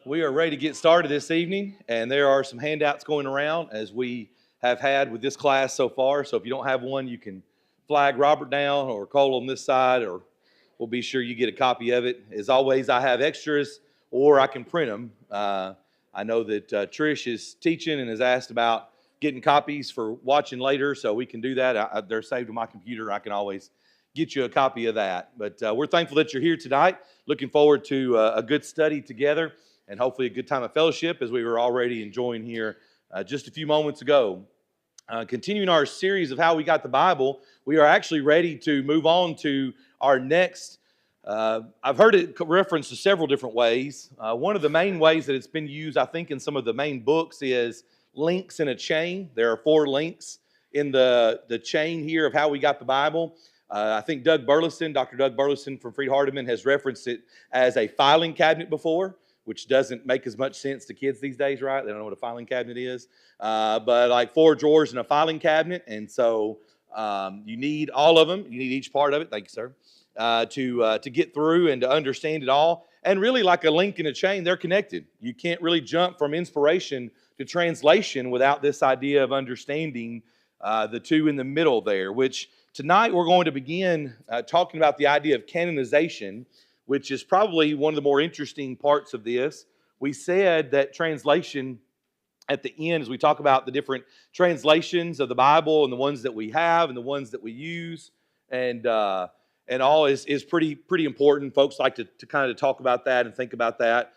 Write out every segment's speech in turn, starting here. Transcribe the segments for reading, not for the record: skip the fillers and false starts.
We are ready to get started this evening, and there are some handouts going around as we have had with this class so far. So if you don't have one, you can flag Robert down or Cole on this side, or we'll be sure you get a copy of it. As always, I have extras, or I can print them. I know that Trish is teaching and has asked about getting copies for watching later, so we can do that. They're saved on my computer. I can always get you a copy of that. But we're thankful that you're here tonight. Looking forward to a good study together and hopefully a good time of fellowship as we were already enjoying here just a few moments ago. Continuing our series of how we got the Bible, we are actually ready to move on to our next. I've heard it referenced to several different ways. One of the main ways that it's been used, I think, in some of the main books is links in a chain. There are 4 links in the chain here of how we got the Bible. I think Dr. Doug Burleson from Freed Hardeman has referenced it as a filing cabinet before, which doesn't make as much sense to kids these days, right? They don't know what a filing cabinet is. But like 4 drawers in a filing cabinet, and so you need all of them. You need each part of it. Thank you, sir. To get through and to understand it all. And really, like a link in a chain, they're connected. You can't really jump from inspiration to translation without this idea of understanding the two in the middle there, which tonight we're going to begin talking about the idea of canonization, which is probably one of the more interesting parts of this. We said that translation at the end, as we talk about the different translations of the Bible and the ones that we have and the ones that we use and all is pretty important. Folks like to kind of talk about that and think about that.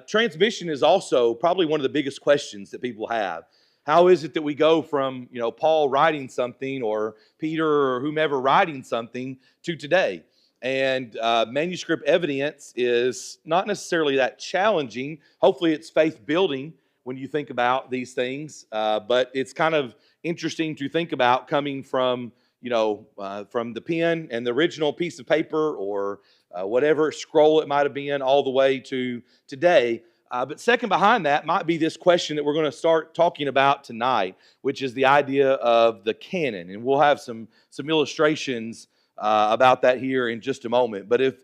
Transmission is also probably one of the biggest questions that people have. How is it that we go from, Paul writing something or Peter or whomever writing something to today? And manuscript evidence is not necessarily that challenging. Hopefully it's faith building when you think about these things. But it's kind of interesting to think about coming from, from the pen and the original piece of paper or whatever scroll it might have been all the way to today. But second behind that might be this question that we're going to start talking about tonight, which is the idea of the canon. And we'll have some illustrations about that here in just a moment. But if,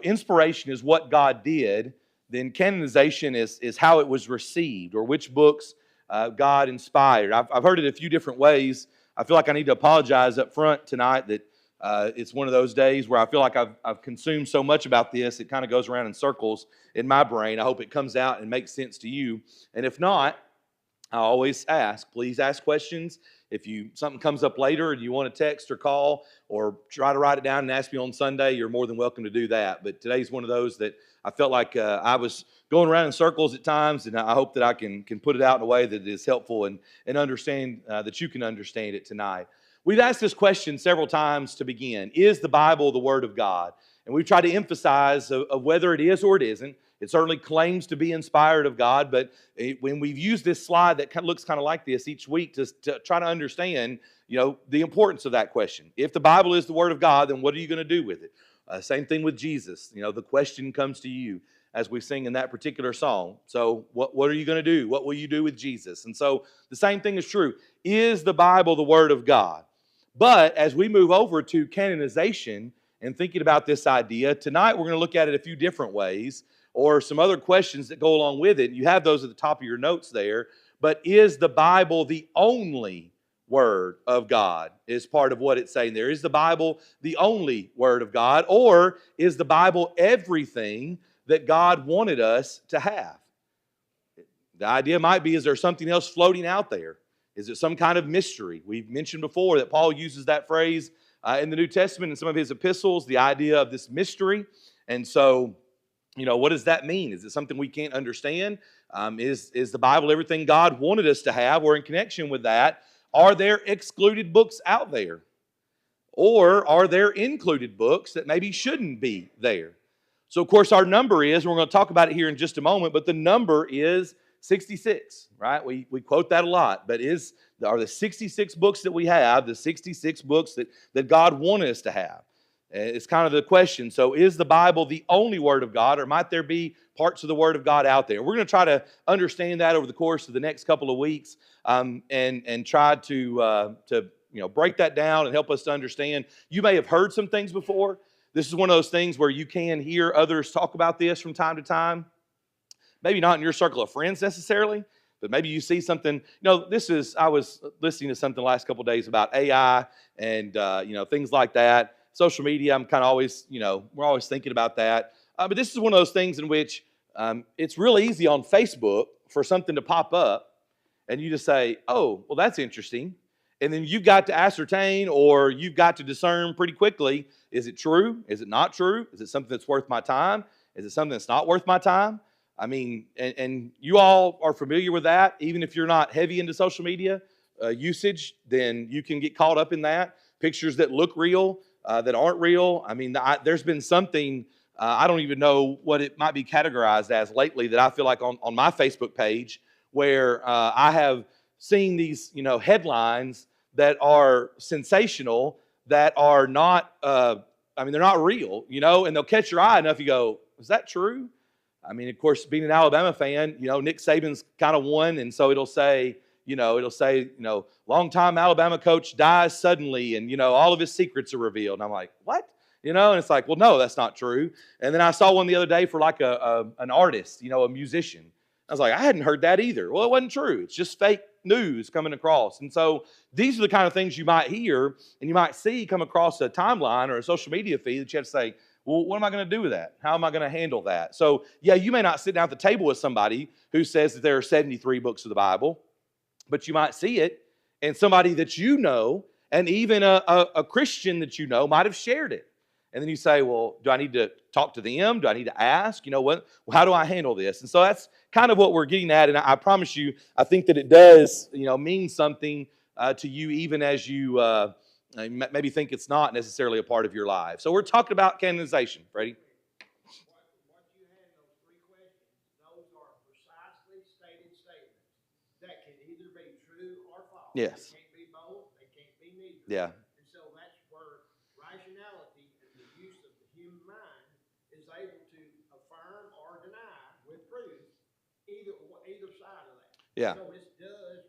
inspiration is what God did, then canonization is how it was received or which books God inspired. I've heard it a few different ways. I feel like I need to apologize up front tonight that it's one of those days where I feel like I've consumed so much about this, it kind of goes around in circles in my brain. I hope it comes out and makes sense to you. And if not, I always ask, please ask questions. If something comes up later and you want to text or call or try to write it down and ask me on Sunday, you're more than welcome to do that. But today's one of those that I felt like I was going around in circles at times, and I hope that I can put it out in a way that is helpful and understand that you can understand it tonight. We've asked this question several times to begin. Is the Bible the Word of God? And we've tried to emphasize of whether it is or it isn't. It certainly claims to be inspired of God, but when we've used this slide that looks kind of like this each week to try to understand, the importance of that question. If the Bible is the Word of God, then what are you going to do with it? Same thing with Jesus. The question comes to you as we sing in that particular song. So what are you going to do? What will you do with Jesus? And so the same thing is true. Is the Bible the Word of God? But as we move over to canonization and thinking about this idea, tonight we're going to look at it a few different ways or some other questions that go along with it. You have those at the top of your notes there. But is the Bible the only Word of God? Is part of what it's saying there. Is the Bible the only Word of God? Or is the Bible everything that God wanted us to have? The idea might be, is there something else floating out there? Is it some kind of mystery? We've mentioned before that Paul uses that phrase in the New Testament in some of his epistles, the idea of this mystery. And so, what does that mean? Is it something we can't understand? Is the Bible everything God wanted us to have? Or in connection with that, are there excluded books out there? Or are there included books that maybe shouldn't be there? So, of course, our number is, and we're going to talk about it here in just a moment, but the number is 66, right? We quote that a lot, but are the 66 books that we have the 66 books that God wanted us to have? It's kind of the question. So is the Bible the only Word of God, or might there be parts of the Word of God out there? We're going to try to understand that over the course of the next couple of weeks and try to break that down and help us to understand. You may have heard some things before. This is one of those things where you can hear others talk about this from time to time. maybe not in your circle of friends necessarily, but maybe you see something. I was listening to something the last couple of days about AI and things like that. Social media, I'm kind of always, we're always thinking about that. But this is one of those things in which it's real easy on Facebook for something to pop up and you just say, oh, well, that's interesting. And then you've got to ascertain, or you've got to discern pretty quickly, is it true? Is it not true? Is it something that's worth my time? Is it something that's not worth my time? I mean, and you all are familiar with that. Even if you're not heavy into social media usage, then you can get caught up in that. Pictures that look real, that aren't real. I mean, there's been something, I don't even know what it might be categorized as lately, that I feel like on my Facebook page, where I have seen these, headlines that are sensational, that are not, they're not real, and they'll catch your eye enough. You go, is that true? I mean, of course, being an Alabama fan, Nick Saban's kind of one, and so it'll say, longtime Alabama coach dies suddenly, and, all of his secrets are revealed. And I'm like, what? And it's like, well, no, that's not true. And then I saw one the other day for like an artist, a musician. I was like, I hadn't heard that either. Well, it wasn't true. It's just fake news coming across. And so these are the kind of things you might hear and you might see come across a timeline or a social media feed that you have to say, well, what am I going to do with that? How am I going to handle that? So, yeah, you may not sit down at the table with somebody who says that there are 73 books of the Bible, but you might see it, and somebody that you know, and even a Christian that you know, might have shared it. And then you say, well, do I need to talk to them? Do I need to ask? How do I handle this? And so that's kind of what we're getting at. And I promise you, I think that it does, mean something to you, even as you maybe think it's not necessarily a part of your life. So we're talking about canonization, Freddie. What you had in those three questions, those are precisely stated statements that can either be true or false. Yes. They can't be both. They can't be neither. Yeah. And so that's where rationality and the use of the human mind is able to affirm or deny with proof either side of that. Yeah. So it does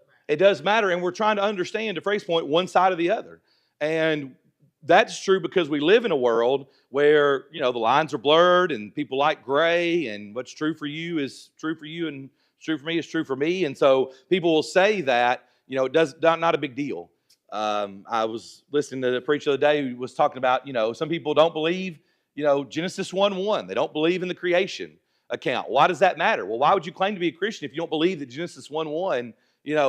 matter. It does matter, and we're trying to understand, to Freddie's point, one side or the other. And that's true because we live in a world where, the lines are blurred and people like gray, and what's true for you is true for you, and what's true for me is true for me. And so people will say that, it not a big deal. I was listening to the preacher the other day who was talking about, some people don't believe, Genesis 1:1. They don't believe in the creation account. Why does that matter? Well, why would you claim to be a Christian if you don't believe that Genesis 1:1,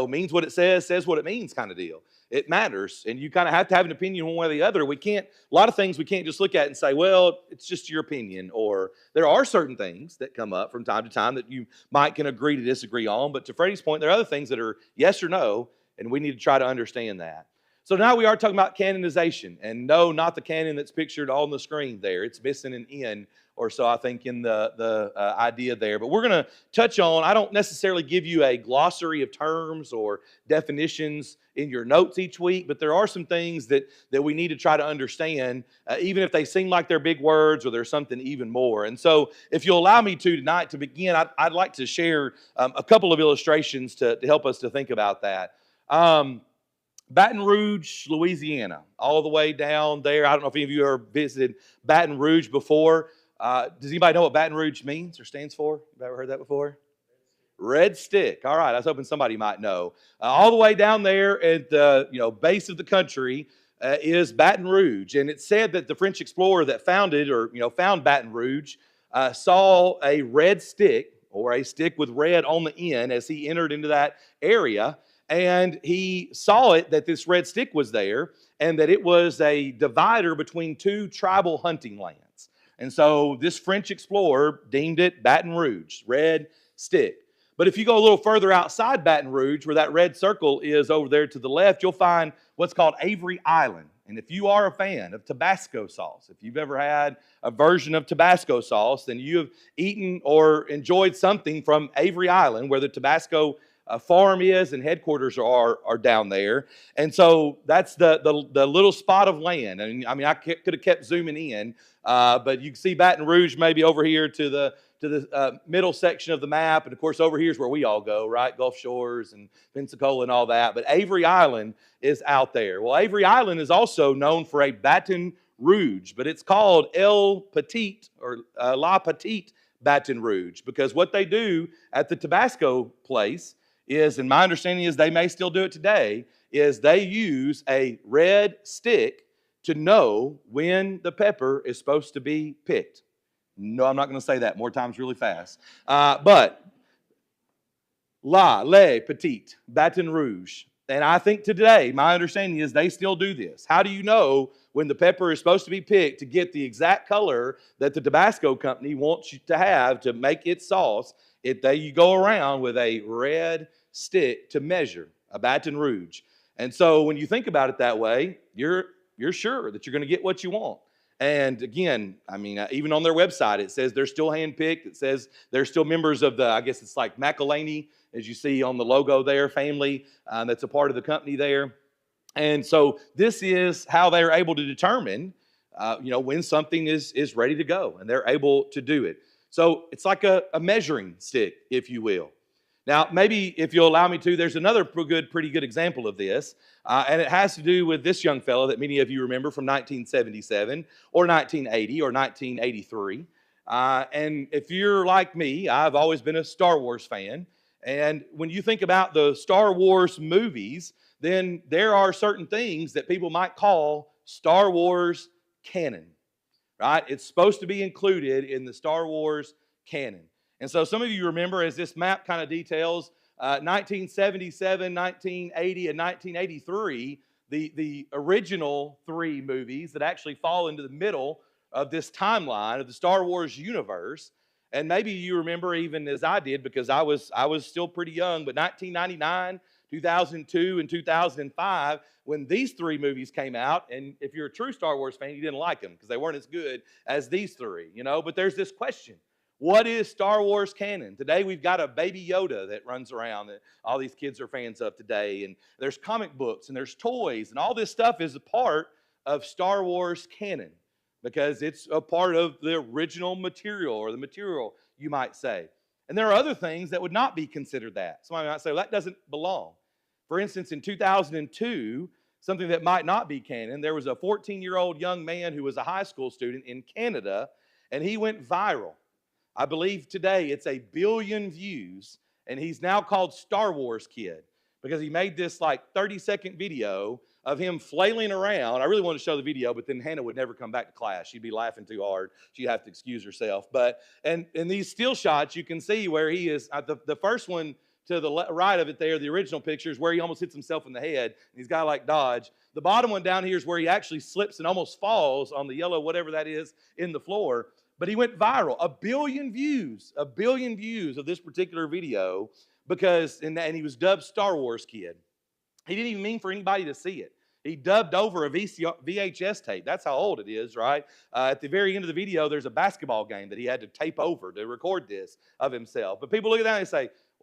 means what it says what it means, kind of deal? It matters, and you kind of have to have an opinion one way or the other. A lot of things we can't just look at and say, well, it's just your opinion, or there are certain things that come up from time to time that you might can agree to disagree on, but to Freddie's point, there are other things that are yes or no, and we need to try to understand that. So now we are talking about canonization, and no, not the canon that's pictured on the screen there. It's missing an N or so, I think, in the idea there. But we're going to touch on, I don't necessarily give you a glossary of terms or definitions in your notes each week, but there are some things that we need to try to understand, even if they seem like they're big words or there's something even more. And so if you'll allow me to tonight to begin, I'd like to share a couple of illustrations to help us to think about that. Baton Rouge, Louisiana, all the way down there. I don't know if any of you ever visited Baton Rouge before. Does anybody know what Baton Rouge means or stands for? You ever heard that before? Red Stick. All right, I was hoping somebody might know. All the way down there at the base of the country is Baton Rouge, and it's said that the French explorer that found Baton Rouge saw a red stick, or a stick with red on the end, as he entered into that area. And he saw that this red stick was there, and that it was a divider between two tribal hunting lands. And so this French explorer deemed it Baton Rouge, red stick. But if you go a little further outside Baton Rouge, where that red circle is over there to the left, you'll find what's called Avery Island. And if you are a fan of Tabasco sauce, if you've ever had a version of Tabasco sauce, then you have eaten or enjoyed something from Avery Island, where the Tabasco farm is and headquarters are down there. And so that's the little spot of land. And I mean, I could have kept zooming in, but you can see Baton Rouge maybe over here to the middle section of the map. And of course, over here is where we all go, right? Gulf Shores and Pensacola and all that. But Avery Island is out there. Well, Avery Island is also known for a Baton Rouge, but it's called El Petit or La Petite Baton Rouge, because what they do at the Tabasco place is, and my understanding is they may still do it today, is they use a red stick to know when the pepper is supposed to be picked. No, I'm not going to say that more times really fast. But Le Petite, Baton Rouge. And I think today, my understanding is they still do this. How do you know when the pepper is supposed to be picked to get the exact color that the Tabasco company wants you to have to make its sauce? You go around with a red stick to measure, a Baton Rouge. And so when you think about it that way, you're sure that you're going to get what you want. And again, I mean, even on their website, it says they're still handpicked. It says they're still members of the, I guess it's like McElhaney, as you see on the logo there, family that's a part of the company there. And so this is how they're able to determine, when something is ready to go, and they're able to do it. So it's like a measuring stick, if you will. Now, maybe if you'll allow me to, there's another pretty good example of this, and it has to do with this young fellow that many of you remember from 1977 or 1980 or 1983. And if you're like me, I've always been a Star Wars fan. And when you think about the Star Wars movies, then there are certain things that people might call Star Wars canon, right? It's supposed to be included in the Star Wars canon. And so some of you remember, as this map kind of details, 1977, 1980, and 1983, the original three movies that actually fall into the middle of this timeline of the Star Wars universe. And maybe you remember, even as I did, because I was still pretty young, but 1999, 2002, and 2005, when these three movies came out, and if you're a true Star Wars fan, you didn't like them because they weren't as good as these three, But there's this question. What is Star Wars canon? Today we've got a baby Yoda that runs around that all these kids are fans of today. And there's comic books and there's toys, and all this stuff is a part of Star Wars canon because it's a part of the original material, or the material, you might say. And there are other things that would not be considered that. Somebody might say, well, that doesn't belong. For instance, in 2002, something that might not be canon, there was a 14-year-old young man who was a high school student in Canada, and he went viral. I believe today it's 1 billion views, and he's now called Star Wars Kid because he made this like 30-second video of him flailing around. I really wanted to show the video, but then Hannah would never come back to class. She'd be laughing too hard. She'd have to excuse herself. But and these still shots, you can see where he is. The first one to the right of it there, the original picture, is where he almost hits himself in the head. And he's got like dodge. The bottom one down here is where he actually slips and almost falls on the yellow, whatever that is, in the floor. But he went viral. 1 billion views of this particular video and he was dubbed Star Wars Kid. He didn't even mean for anybody to see it. He dubbed over a VHS tape. That's how old it is, right? At the very end of the video, there's a basketball game that he had to tape over to record this of himself. But people look at that and they say,